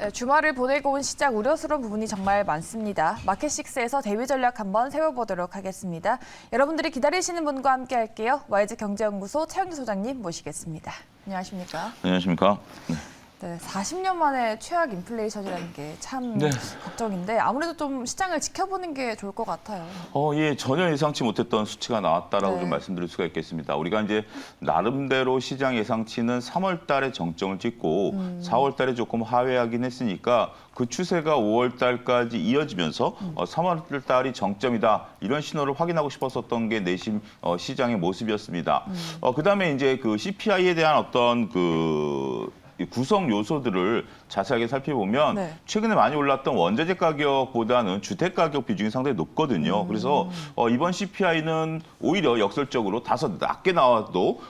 네, 주말을 보내고 온 시장 우려스러운 부분이 정말 많습니다. 마켓식스에서 대비 전략 한번 세워보도록 하겠습니다. 여러분들이 기다리시는 분과 함께 할게요. YG 경제연구소 최영기 소장님 모시겠습니다. 안녕하십니까? 안녕하십니까? 네, 40년 만에 최악 인플레이션이라는 게 참 네. 걱정인데 아무래도 좀 시장을 지켜보는 게 좋을 것 같아요. 예, 전혀 예상치 못했던 수치가 나왔다라고 네. 좀 말씀드릴 수가 있겠습니다. 우리가 이제 나름대로 시장 예상치는 3월 달에 정점을 찍고 4월 달에 조금 하회하긴 했으니까 그 추세가 5월 달까지 이어지면서 3월 달이 정점이다. 이런 신호를 확인하고 싶었었던 게 내심 시장의 모습이었습니다. 그다음에 이제 그 CPI에 대한 어떤 이 구성 요소들을 자세하게 살펴보면 네. 최근에 많이 올랐던 원자재 가격보다는 주택 가격 비중이 상당히 높거든요. 그래서 이번 CPI는 오히려 역설적으로 다소 낮게 나와도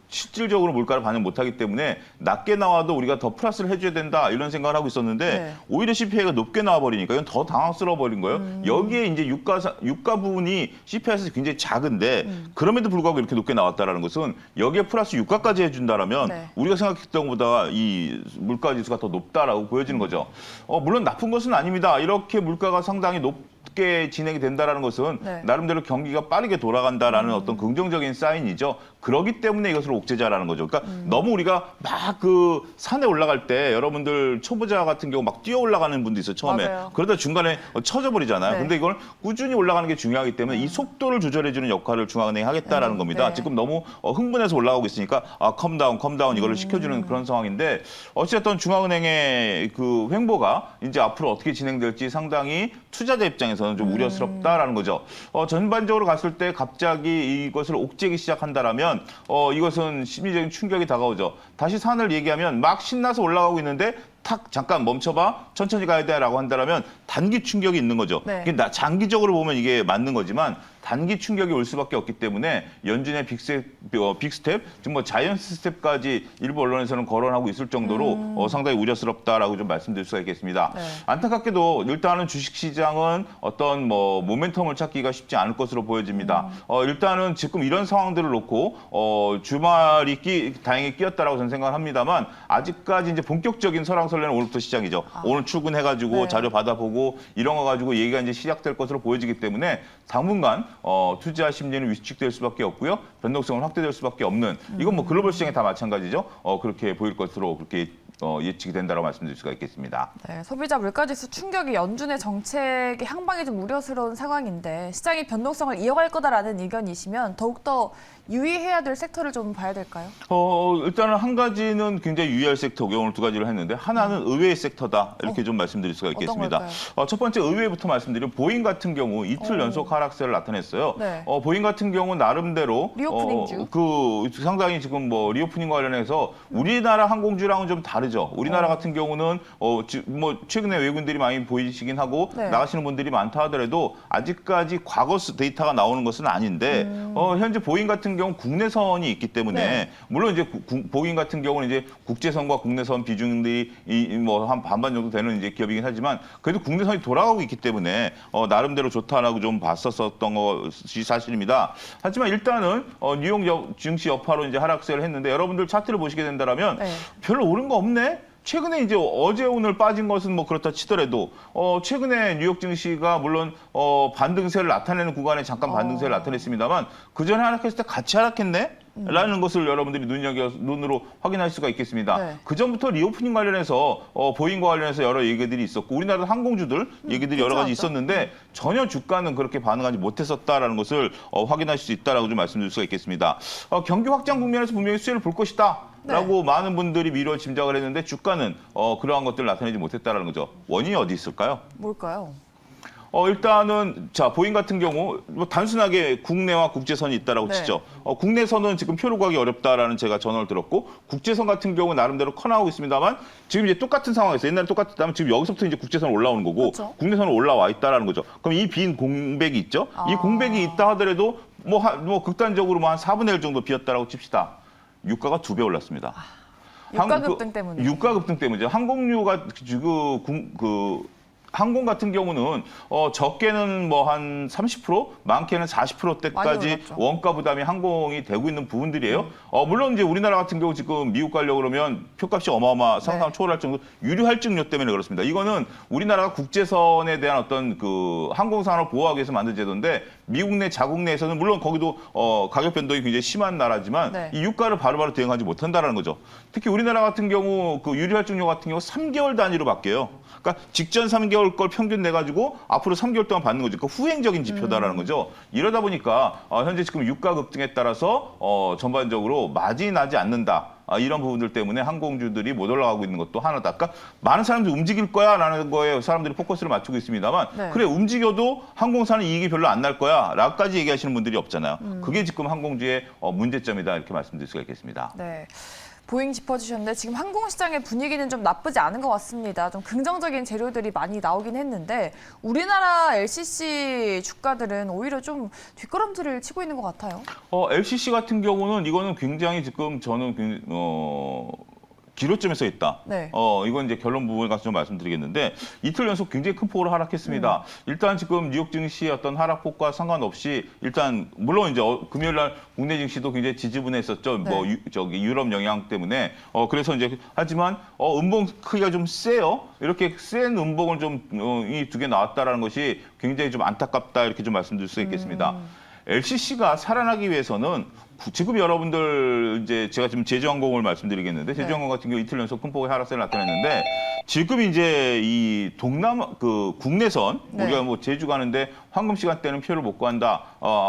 실질적으로 물가를 반영 못하기 때문에 낮게 나와도 우리가 더 플러스를 해줘야 된다 이런 생각을 하고 있었는데 네. 오히려 CPI가 높게 나와버리니까 이건 더 당황스러워 버린 거예요. 여기에 이제 유가 부분이 CPI에서 굉장히 작은데 그럼에도 불구하고 이렇게 높게 나왔다라는 것은 여기에 플러스 유가까지 해준다라면 네. 우리가 생각했던 것보다 이 물가 지수가 더 높다라고 보여지는 거죠. 물론 나쁜 것은 아닙니다. 이렇게 물가가 상당히 높게 진행이 된다라는 것은 네. 나름대로 경기가 빠르게 돌아간다라는 어떤 긍정적인 사인이죠. 그렇기 때문에 이것을 옥죄자라는 거죠. 그러니까 너무 우리가 막 그 산에 올라갈 때 여러분들 초보자 같은 경우 막 뛰어 올라가는 분도 있어요, 처음에. 맞아요. 그러다 중간에 처져 버리잖아요. 네. 근데 이걸 꾸준히 올라가는 게 중요하기 때문에 이 속도를 조절해주는 역할을 중앙은행이 하겠다라는 겁니다. 네. 지금 너무 흥분해서 올라가고 있으니까 컴다운 이거를 시켜주는 그런 상황인데 어쨌든 중앙은행의 그 횡보가 이제 앞으로 어떻게 진행될지 상당히 투자자 입장에서는 좀 우려스럽다라는 거죠. 전반적으로 갔을 때 갑자기 이것을 옥죄기 시작한다라면 이것은 심리적인 충격이 다가오죠. 다시 산을 얘기하면 막 신나서 올라가고 있는데 탁 잠깐 멈춰봐 천천히 가야 돼라고 한다면 단기 충격이 있는 거죠. 네. 이게 장기적으로 보면 이게 맞는 거지만 단기 충격이 올 수밖에 없기 때문에 연준의 빅스텝, 지금 뭐 자이언트 스텝까지 일부 언론에서는 거론하고 있을 정도로 상당히 우려스럽다라고 좀 말씀드릴 수가 있겠습니다. 네. 안타깝게도 일단은 주식시장은 어떤 뭐 모멘텀을 찾기가 쉽지 않을 것으로 보여집니다. 일단은 지금 이런 상황들을 놓고 주말이 다행히 끼었다라고 저는 생각을 합니다만 아직까지 이제 본격적인 설왕설래는 오늘부터 시작이죠. 오늘 출근해가지고 네. 자료 받아보고 이런 거 가지고 얘기가 이제 시작될 것으로 보여지기 때문에 당분간 투자 심리는 위축될 수밖에 없고요. 변동성은 확대될 수밖에 없는 이건 뭐 글로벌 시장에 다 마찬가지죠. 그렇게 보일 것으로 그렇게 예측이 된다고 말씀드릴 수가 있겠습니다. 네, 소비자 물가지수 충격이 연준의 정책의 향방이 좀 우려스러운 상황인데 시장이 변동성을 이어갈 거다라는 의견이시면 더욱더 유의해야 될 섹터를 좀 봐야 될까요? 일단은 한 가지는 굉장히 유의할 섹터고 오늘 두 가지를 했는데 하나는 의외의 섹터다 이렇게 좀 말씀드릴 수가 있겠습니다. 걸까요? 첫 번째 의외부터 말씀드리면 보잉 같은 경우 이틀 연속 하락세를 나타냈어요. 네. 보잉 같은 경우 나름대로 리오프닝주. 상당히 지금 뭐 리오프닝과 관련해서 우리나라 항공주랑은 좀 다르죠. 우리나라 같은 경우는 뭐 최근에 외국인들이 많이 보이시긴 하고 네. 나가시는 분들이 많다 하더라도 아직까지 과거 데이터가 나오는 것은 아닌데 현재 보잉 같은 경우 국내선이 있기 때문에 네. 물론 이제 보잉 같은 경우는 이제 국제선과 국내선 비중들이 뭐 한 반반 정도 되는 이제 기업이긴 하지만 그래도 국내선이 돌아가고 있기 때문에 나름대로 좋다라고 좀 봤었던 것이 사실입니다. 하지만 일단은 뉴욕 증시 여파로 이제 하락세를 했는데 여러분들 차트를 보시게 된다면 네. 별로 오른 거 없네. 최근에 이제 어제 오늘 빠진 것은 뭐 그렇다 치더라도 최근에 뉴욕 증시가 물론 반등세를 나타내는 구간에 잠깐 반등세를 나타냈습니다만 그 전에 하락했을 때 같이 하락했네. 라는 것을 여러분들이 눈으로 확인할 수가 있겠습니다. 네. 그 전부터 리오프닝 관련해서 보잉과 관련해서 여러 얘기들이 있었고 우리나라 항공주들 얘기들이 여러 가지 괜찮았죠? 있었는데 전혀 주가는 그렇게 반응하지 못했었다라는 것을 확인하실 수 있다라고 좀 말씀드릴 수가 있겠습니다. 경기 확장 국면에서 분명히 수혜를 볼 것이다. 라고 많은 분들이 미뤄 짐작을 했는데 주가는 그러한 것들을 나타내지 못했다라는 거죠. 원인이 어디 있을까요? 뭘까요? 일단은 보잉 같은 경우 뭐 단순하게 국내와 국제선이 있다라고 네. 치죠. 국내선은 지금 표를 구하기 어렵다라는 제가 전언을 들었고 국제선 같은 경우 나름대로 커나오고 있습니다만 지금 이제 똑같은 상황에서 옛날에 똑같았다면 지금 여기서부터 이제 국제선 올라오는 거고 그렇죠. 국내선은 올라와 있다라는 거죠. 그럼 이 빈 공백이 있죠. 이 공백이 있다 하더라도 뭐 극단적으로 뭐 한 4분의 1 정도 비었다라고 칩시다. 유가가 2배 올랐습니다. 유가 급등 때문에. 유가 급등 때문이죠. 항공유가 지금 항공 같은 경우는 적게는 뭐 한 30%, 많게는 40%대까지 올랐죠. 원가 부담이 항공이 되고 있는 부분들이에요. 물론 이제 우리나라 같은 경우 지금 미국 가려고 그러면 표값이 상상 초월할 정도 유류 할증료 때문에 그렇습니다. 이거는 우리나라가 국제선에 대한 어떤 그 항공산업 보호하기 위해서 만든 제도인데 미국 내 자국 내에서는 물론 거기도 가격 변동이 굉장히 심한 나라지만 네. 이 유가를 바로바로 대응하지 못한다는 거죠. 특히 우리나라 같은 경우 그 유류 할증료 같은 경우 3개월 단위로 바뀌어요. 그러니까 직전 3개월 걸 평균 내가지고 앞으로 3개월 동안 받는 거죠. 그러니까 후행적인 지표다라는 거죠. 이러다 보니까 현재 지금 유가 급등에 따라서 전반적으로 마진이 나지 않는다. 이런 부분들 때문에 항공주들이 못 올라가고 있는 것도 하나다. 그러니까 많은 사람들이 움직일 거야라는 거에 사람들이 포커스를 맞추고 있습니다만 네. 그래 움직여도 항공사는 이익이 별로 안 날 거야 라까지 얘기하시는 분들이 없잖아요. 그게 지금 항공주의 문제점이다 이렇게 말씀드릴 수가 있겠습니다. 네. 보잉 짚어주셨는데 지금 항공시장의 분위기는 좀 나쁘지 않은 것 같습니다. 좀 긍정적인 재료들이 많이 나오긴 했는데 우리나라 LCC 주가들은 오히려 좀 뒷걸음질을 치고 있는 것 같아요. LCC 같은 경우는 이거는 굉장히 지금 저는 기로점에 서 있다. 네. 이건 이제 결론 부분에 가서 좀 말씀드리겠는데 이틀 연속 굉장히 큰 폭으로 하락했습니다. 일단 지금 뉴욕 증시의 어떤 하락폭과 상관없이 일단 물론 이제 금요일 날 국내 증시도 굉장히 지지분했었죠. 네. 뭐 유럽 영향 때문에 그래서 이제 하지만 음봉 크기가 좀 세요. 이렇게 센 음봉을 좀 이 두 개 나왔다라는 것이 굉장히 좀 안타깝다 이렇게 좀 말씀드릴 수 있겠습니다. LCC가 살아나기 위해서는 지금 여러분들 이제 제가 지금 제주항공을 말씀드리겠는데 제주항공 같은 경우 이틀 연속 큰 폭의 하락세를 나타냈는데 지금 이제 이 동남아 그 국내선 네. 우리가 뭐 제주 가는데 황금 시간대는 표를 못 구한다.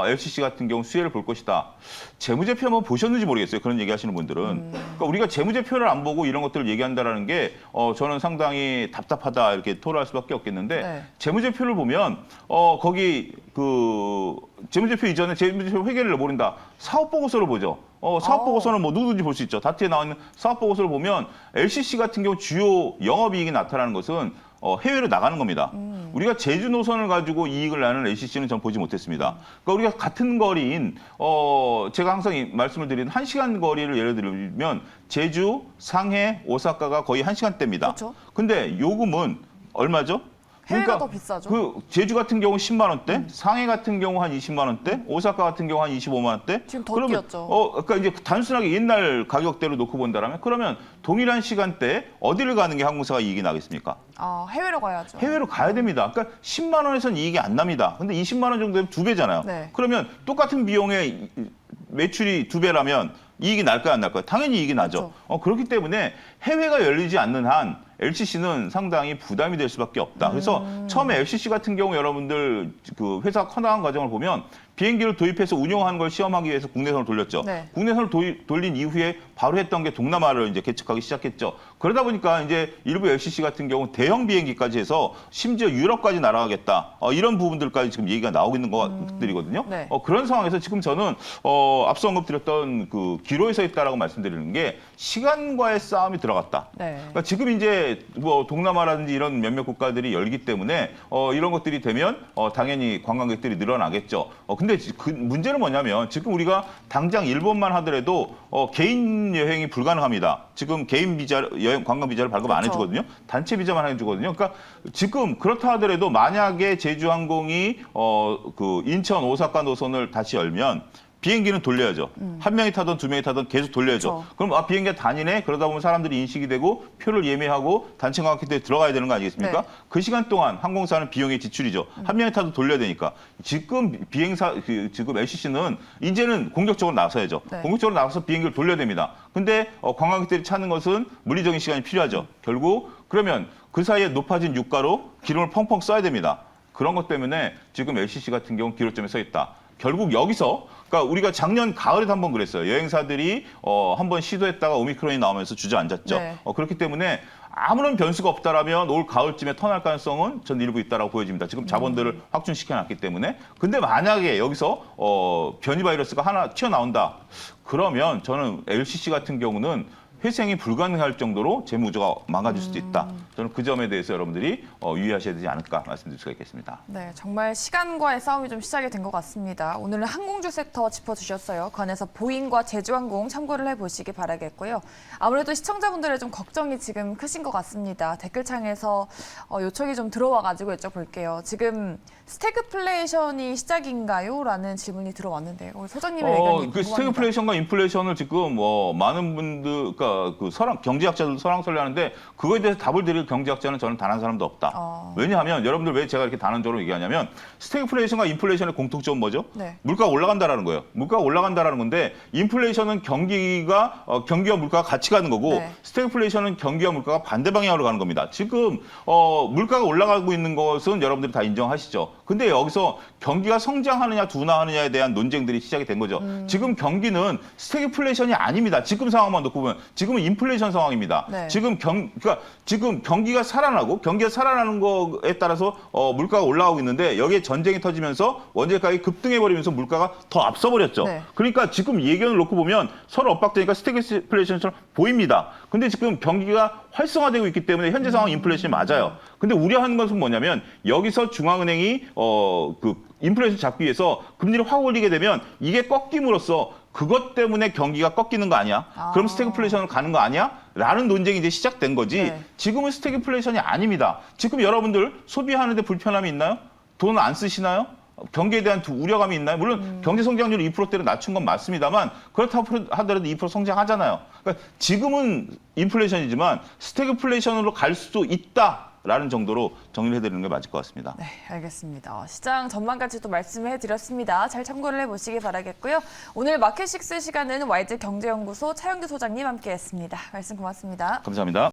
LCC 같은 경우 수혜를 볼 것이다. 재무제표 한번 보셨는지 모르겠어요. 그런 얘기하시는 분들은 그러니까 우리가 재무제표를 안 보고 이런 것들을 얘기한다라는 게 저는 상당히 답답하다 이렇게 토로할 수밖에 없겠는데 네. 재무제표를 보면 거기 그 재무제표 이전에 재무제표 회계를 모른다. 사업보고서를 보죠. 사업보고서는 뭐 누구든지 볼 수 있죠. 다트에 나와 있는 사업보고서를 보면 LCC 같은 경우 주요 영업이익이 나타나는 것은 해외로 나가는 겁니다. 우리가 제주 노선을 가지고 이익을 나는 LCC는 전 보지 못했습니다. 그러니까 우리가 같은 거리인 제가 항상 말씀을 드리는 1시간 거리를 예를 들면 제주, 상해, 오사카가 거의 1시간대입니다. 그렇죠. 근데 요금은 얼마죠? 해외가 더 비싸죠. 그 제주 같은 경우 10만 원대, 상해 같은 경우 한 20만 원대, 오사카 같은 경우 한 25만 원대. 지금 더 그러면 뛰었죠. 그러니까 이제 단순하게 옛날 가격대로 놓고 본다면 그러면 동일한 시간대에 어디를 가는 게 항공사가 이익이 나겠습니까? 해외로 가야죠. 해외로 가야 됩니다. 그러니까 10만 원에서는 이익이 안 납니다. 근데 20만 원 정도 되면 2배잖아요. 네. 그러면 똑같은 비용에 매출이 2배라면 이익이 날까요, 안 날까요? 당연히 이익이 나죠. 그렇기 때문에 해외가 열리지 않는 한 LCC는 상당히 부담이 될 수밖에 없다. 그래서 처음에 LCC 같은 경우 여러분들 그 회사 커나간 과정을 보면 비행기를 도입해서 운영하는 걸 시험하기 위해서 국내선을 돌렸죠. 네. 국내선을 돌린 이후에 바로 했던 게 동남아를 이제 개척하기 시작했죠. 그러다 보니까 이제 일부 LCC 같은 경우 대형 비행기까지 해서 심지어 유럽까지 날아가겠다. 이런 부분들까지 지금 얘기가 나오고 있는 것들이거든요. 네. 그런 상황에서 지금 저는 앞서 언급드렸던 그 기로에 서 있다라고 말씀드리는 게 시간과의 싸움이 들어갔다. 네. 그러니까 지금 이제 뭐 동남아라든지 이런 몇몇 국가들이 열기 때문에 이런 것들이 되면 당연히 관광객들이 늘어나겠죠. 근데 그 문제는 뭐냐면 지금 우리가 당장 일본만 하더라도 개인 여행이 불가능합니다. 지금 개인 비자 여행 관광 비자를 발급 안 그렇죠. 해주거든요. 단체 비자만 해주거든요. 그러니까 지금 그렇다 하더라도 만약에 제주항공이 그 인천 오사카 노선을 다시 열면 비행기는 돌려야죠. 한 명이 타든 두 명이 타든 계속 돌려야죠. 그렇죠. 그럼 비행기가 다니네? 그러다 보면 사람들이 인식이 되고 표를 예매하고 단체 관광객들이 들어가야 되는 거 아니겠습니까? 네. 그 시간 동안 항공사는 비용의 지출이죠. 한 명이 타도 돌려야 되니까. 지금 지금 LCC는 이제는 공격적으로 나서야죠. 네. 공격적으로 나서서 비행기를 돌려야 됩니다. 근데 관광객들이 찾는 것은 물리적인 시간이 필요하죠. 결국 그러면 그 사이에 높아진 유가로 기름을 펑펑 써야 됩니다. 그런 것 때문에 지금 LCC 같은 경우 기로점에 서 있다. 결국 여기서 그러니까 우리가 작년 가을에도 한번 그랬어요. 여행사들이 한번 시도했다가 오미크론이 나오면서 주저앉았죠. 네. 그렇기 때문에 아무런 변수가 없다라면 올 가을쯤에 턴할 가능성은 전 일부 있다라고 보여집니다. 지금 자본들을 확준시켜놨기 때문에. 근데 만약에 여기서 변이 바이러스가 하나 튀어나온다. 그러면 저는 LCC 같은 경우는 회생이 불가능할 정도로 재무구조가 망가질 수도 있다. 저는 그 점에 대해서 여러분들이 유의하셔야 되지 않을까 말씀드릴 수가 있겠습니다. 네, 정말 시간과의 싸움이 좀 시작이 된 것 같습니다. 오늘은 항공주 섹터 짚어주셨어요. 그 안에서 보잉과 제주항공 참고를 해보시기 바라겠고요. 아무래도 시청자분들의 좀 걱정이 지금 크신 것 같습니다. 댓글창에서 요청이 좀 들어와가지고 여쭤볼게요. 지금 스태그플레이션이 시작인가요? 라는 질문이 들어왔는데 우리 소장님의 의견이 궁금합니다. 그 스태그플레이션과 인플레이션을 지금 많은 분들, 그러니까 그 경제학자들도 설왕설래하는데 그거에 대해서 답을 드릴 경제학자는 저는 단 한 사람도 없다. 왜냐하면 여러분들 왜 제가 이렇게 단언적으로 얘기하냐면 스태그플레이션과 인플레이션의 공통점은 뭐죠? 네. 물가가 올라간다라는 거예요. 물가가 올라간다라는 건데 인플레이션은 경기와 물가가 같이 가는 거고 네. 스태그플레이션은 경기와 물가가 반대 방향으로 가는 겁니다. 지금 물가가 올라가고 있는 것은 여러분들이 다 인정하시죠. 근데 여기서 경기가 성장하느냐 둔화하느냐에 대한 논쟁들이 시작이 된 거죠. 지금 경기는 스태그플레이션이 아닙니다. 지금 상황만 놓고 보면 지금은 인플레이션 상황입니다. 네. 그러니까 지금 경기가 살아나는 거에 따라서 물가가 올라가고 있는데 여기에 전쟁이 터지면서 원재 가격이 급등해 버리면서 물가가 더 앞서 버렸죠. 네. 그러니까 지금 이 의견을 놓고 보면 서로 엇박되니까 스태그플레이션처럼 보입니다. 근데 지금 경기가 활성화되고 있기 때문에 현재 상황 인플레이션이 맞아요. 근데 우려하는 것은 뭐냐면 여기서 중앙은행이 인플레이션 잡기 위해서 금리를 확 올리게 되면 이게 꺾임으로써 그것 때문에 경기가 꺾이는 거 아니야? 그럼 스태그플레이션으로 가는 거 아니야? 라는 논쟁이 이제 시작된 거지. 네. 지금은 스태그플레이션이 아닙니다. 지금 여러분들 소비하는데 불편함이 있나요? 돈 안 쓰시나요? 경기에 대한 우려감이 있나요? 물론 경제 성장률을 2%대로 낮춘 건 맞습니다만 그렇다고 하더라도 2% 성장하잖아요. 그러니까 지금은 인플레이션이지만 스태그플레이션으로 갈 수도 있다라는 정도로 정리를 해드리는 게 맞을 것 같습니다. 네, 알겠습니다. 시장 전망까지 또 말씀을 해드렸습니다. 잘 참고를 해보시기 바라겠고요. 오늘 마켓식스 시간은 YG 경제연구소 차영규 소장님 함께했습니다. 말씀 고맙습니다. 감사합니다.